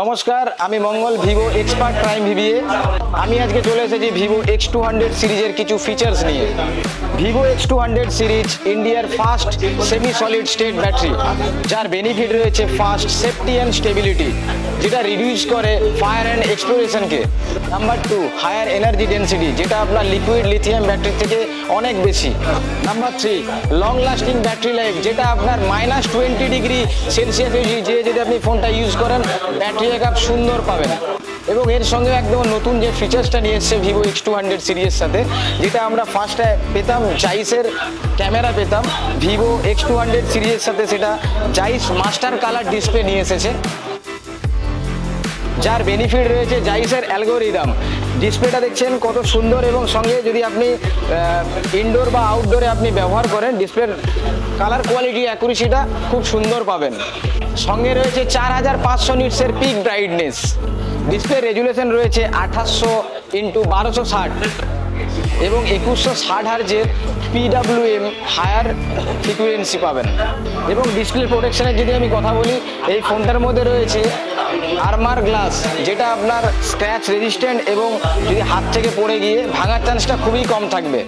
নমস্কার, আমি মঙ্গল, Vivo expert prime VVA. আমি আজকে চলে এসেছি ভিভো X200 সিরিজের কিছু ফিচার্স নিয়ে। ভিভো X200 সিরিজ ইন্ডিয়ার first semi solid state battery, যার বেনিফিট রয়েছে ফাস্ট সেফটি অ্যান্ড স্টেবিলিটি, যেটা রিডিউস করে ফায়ার অ্যান্ড এক্সপ্লোরেশনকে। নাম্বার 2, হায়ার এনার্জি ডেন্সিটি, যেটা আপনার লিকুইড লিথিয়াম ব্যাটারি থেকে অনেক বেশি। Number 3, long lasting battery life, যেটা আপনার -20 ডিগ্রি সেলসিয়াস যে যদি আপনি ফোনটা ইউজ করেন, ব্যাটারি ব্যাকআপ সুন্দর পাবেন। এবং এর সঙ্গে একদম নতুন যে ফিচার্সটা নিয়ে এসছে ভিভো X200 সিরিজের সাথে, যেটা আমরা ফার্স্টে পেতাম জাইসের ক্যামেরা পেতাম, ভিভো X200 সিরিজের সাথে সেটা জাইস মাস্টার কালার ডিসপ্লে নিয়ে এসেছে, যার বেনিফিট রয়েছে জাইসের অ্যালগোরিদম। ডিসপ্লেটা দেখছেন কত সুন্দর, এবং সঙ্গে যদি আপনি ইনডোর বা আউটডোরে আপনি ব্যবহার করেন, ডিসপ্লের কালার কোয়ালিটি অ্যাকুরেসিটা খুব সুন্দর পাবেন। সঙ্গে রয়েছে 4500 নিটসের পিক ব্রাইটনেস। ডিসপ্লে রেজুলেশন রয়েছে 2800x1260 এবং 2160 হার্জের PWM হায়ার ফ্রিকুয়েন্সি পাবেন। এবং ডিসপ্লে প্রোটেকশনের যদি আমি কথা বলি, এই ফোনটার মধ্যে রয়েছে আর্মার গ্লাস, যেটা আপনার স্ক্র্যাচ রেজিস্ট্যান্ট এবং যদি হাত থেকে পড়ে গিয়ে ভাঙার চান্সটা খুবই কম থাকবে।